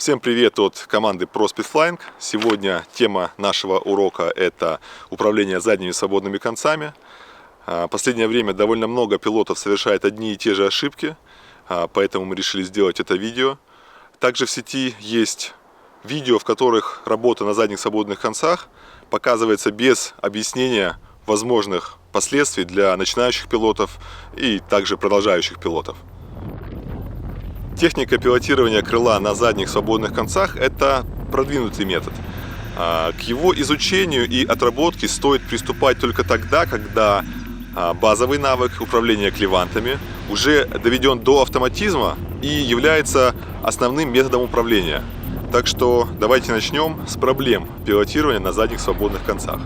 Всем привет от команды ProSpeed Flying. Сегодня тема нашего урока – это управление задними свободными концами. Последнее время довольно много пилотов совершает одни и те же ошибки, поэтому мы решили сделать это видео. Также в сети есть видео, в которых работа на задних свободных концах показывается без объяснения возможных последствий для начинающих пилотов и также продолжающих пилотов. Техника пилотирования крыла на задних свободных концах – это продвинутый метод. К его изучению и отработке стоит приступать только тогда, когда базовый навык управления клевантами уже доведен до автоматизма и является основным методом управления. Так что давайте начнем с проблем пилотирования на задних свободных концах.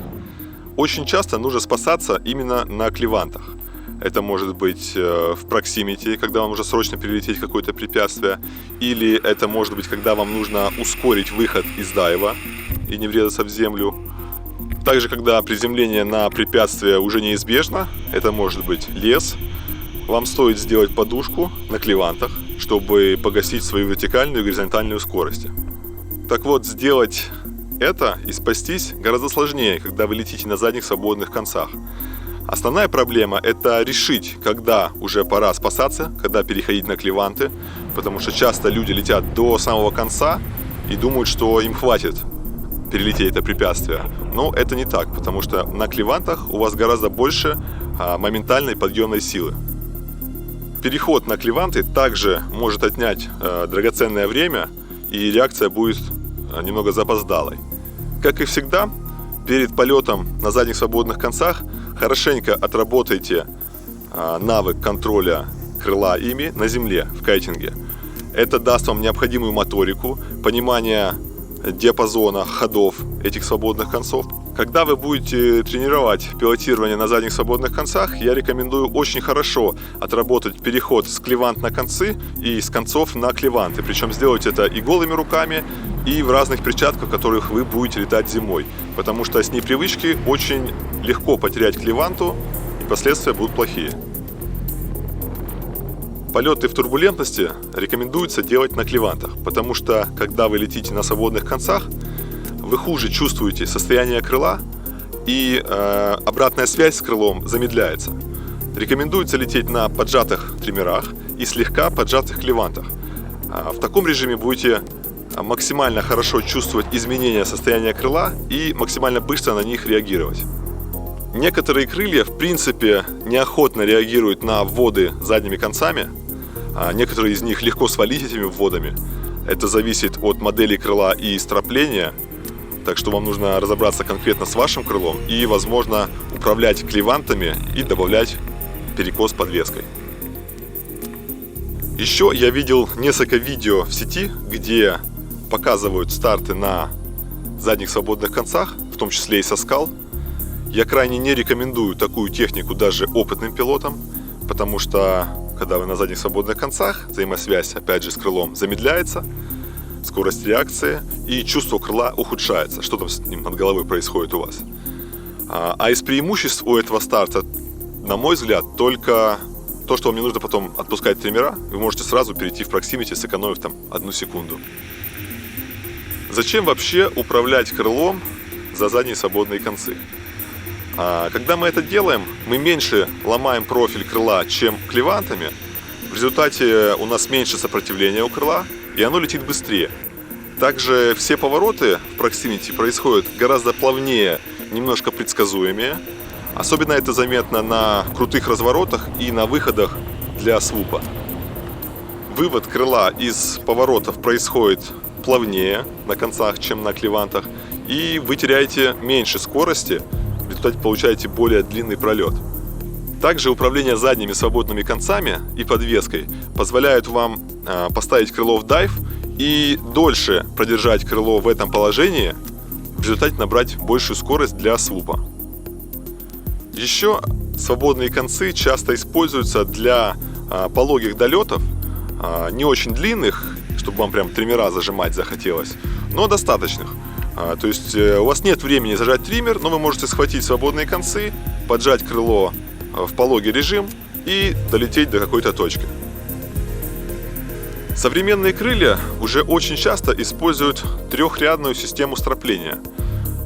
Очень часто нужно спасаться именно на клевантах. Это может быть в проксимити, когда вам нужно срочно перелететь какое-то препятствие, или это может быть, когда вам нужно ускорить выход из дайва и не врезаться в землю. Также, когда приземление на препятствие уже неизбежно, это может быть лес, вам стоит сделать подушку на клевантах, чтобы погасить свою вертикальную и горизонтальную скорости. Так вот, сделать это и спастись гораздо сложнее, когда вы летите на задних свободных концах. Основная проблема – это решить, когда уже пора спасаться, когда переходить на клеванты, потому что часто люди летят до самого конца и думают, что им хватит перелететь это препятствие. Но это не так, потому что на клевантах у вас гораздо больше моментальной подъемной силы. Переход на клеванты также может отнять драгоценное время, и реакция будет немного запоздалой. Как и всегда, перед полетом на задних свободных концах хорошенько отработайте навык контроля крыла ими на земле, в кайтинге. Это даст вам необходимую моторику, понимание диапазона ходов этих свободных концов. Когда вы будете тренировать пилотирование на задних свободных концах, я рекомендую очень хорошо отработать переход с клевант на концы и с концов на клеванты. Причем сделать это и голыми руками, и в разных перчатках, в которых вы будете летать зимой. Потому что с непривычки очень легко потерять клеванту, и последствия будут плохие. Полеты в турбулентности рекомендуется делать на клевантах, потому что, когда вы летите на свободных концах, вы хуже чувствуете состояние крыла, и обратная связь с крылом замедляется. Рекомендуется лететь на поджатых триммерах и слегка поджатых клевантах. В таком режиме будете максимально хорошо чувствовать изменения состояния крыла и максимально быстро на них реагировать. Некоторые крылья в принципе неохотно реагируют на вводы задними концами, а некоторые из них легко свалить этими вводами. Это зависит от модели крыла и стропления, так что вам нужно разобраться конкретно с вашим крылом и, возможно, управлять клевантами и добавлять перекос подвеской. Еще я видел несколько видео в сети, где показывают старты на задних свободных концах, в том числе и со скал. Я крайне не рекомендую такую технику даже опытным пилотам, потому что, когда вы на задних свободных концах, взаимосвязь, опять же, с крылом замедляется, скорость реакции и чувство крыла ухудшается. Что там с ним над головой происходит у вас? А из преимуществ у этого старта, на мой взгляд, только то, что вам не нужно потом отпускать триммера, вы можете сразу перейти в проксимити, сэкономив там 1 секунду. Зачем вообще управлять крылом за задние свободные концы? Когда мы это делаем, мы меньше ломаем профиль крыла, чем клевантами. В результате у нас меньше сопротивления у крыла, и оно летит быстрее. Также все повороты в проксимити происходят гораздо плавнее, немножко предсказуемее. Особенно это заметно на крутых разворотах и на выходах для свупа. Вывод крыла из поворотов происходит плавнее на концах, чем на клевантах, и вы теряете меньше скорости, в результате получаете более длинный пролет. Также управление задними свободными концами и подвеской позволяет вам поставить крыло в дайв и дольше продержать крыло в этом положении, в результате набрать большую скорость для свупа. Еще свободные концы часто используются для пологих долетов, не очень длинных, чтобы вам прям триммера зажимать захотелось, но достаточных. То есть у вас нет времени зажать триммер, но вы можете схватить свободные концы, поджать крыло в пологий режим и долететь до какой-то точки. Современные крылья уже очень часто используют трехрядную систему стропления.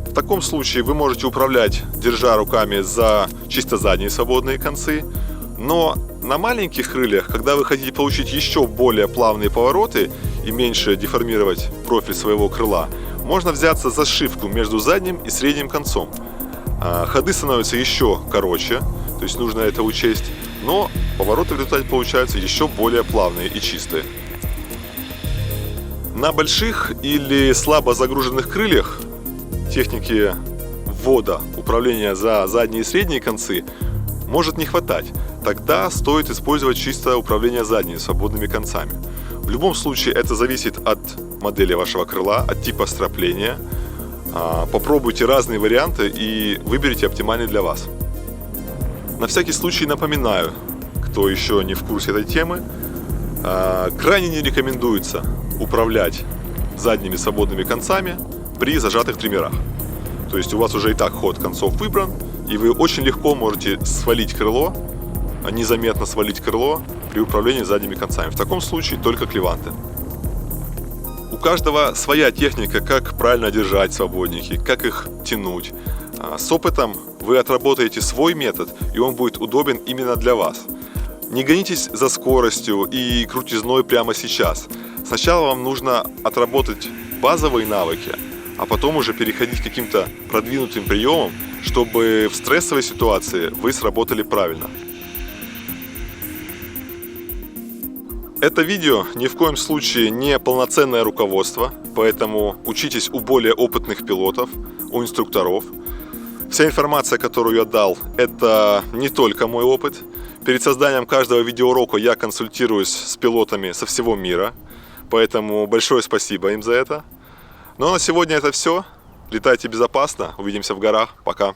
В таком случае вы можете управлять, держа руками за чисто задние свободные концы, но на маленьких крыльях, когда вы хотите получить еще более плавные повороты и меньше деформировать профиль своего крыла, можно взяться за сшивку между задним и средним концом. Ходы становятся еще короче, то есть нужно это учесть, но повороты в результате получаются еще более плавные и чистые. На больших или слабо загруженных крыльях техники ввода управления за задние и средние концы может не хватать. Тогда стоит использовать чисто управление задними свободными концами. В любом случае это зависит от модели вашего крыла, от типа стропления. Попробуйте разные варианты и выберите оптимальный для вас. На всякий случай напоминаю, кто еще не в курсе этой темы, крайне не рекомендуется управлять задними свободными концами при зажатых триммерах. То есть у вас уже и так ход концов выбран, и вы очень легко можете свалить крыло, незаметно свалить крыло при управлении задними концами. В таком случае только клеванты. У каждого своя техника, как правильно держать свободники, как их тянуть. С опытом вы отработаете свой метод, и он будет удобен именно для вас. Не гонитесь за скоростью и крутизной прямо сейчас. Сначала вам нужно отработать базовые навыки, а потом уже переходить к каким-то продвинутым приемам, чтобы в стрессовой ситуации вы сработали правильно. Это видео ни в коем случае не полноценное руководство, поэтому учитесь у более опытных пилотов, у инструкторов. Вся информация, которую я дал, это не только мой опыт. Перед созданием каждого видеоурока я консультируюсь с пилотами со всего мира, поэтому большое спасибо им за это. Ну а на сегодня это все. Летайте безопасно, увидимся в горах, пока.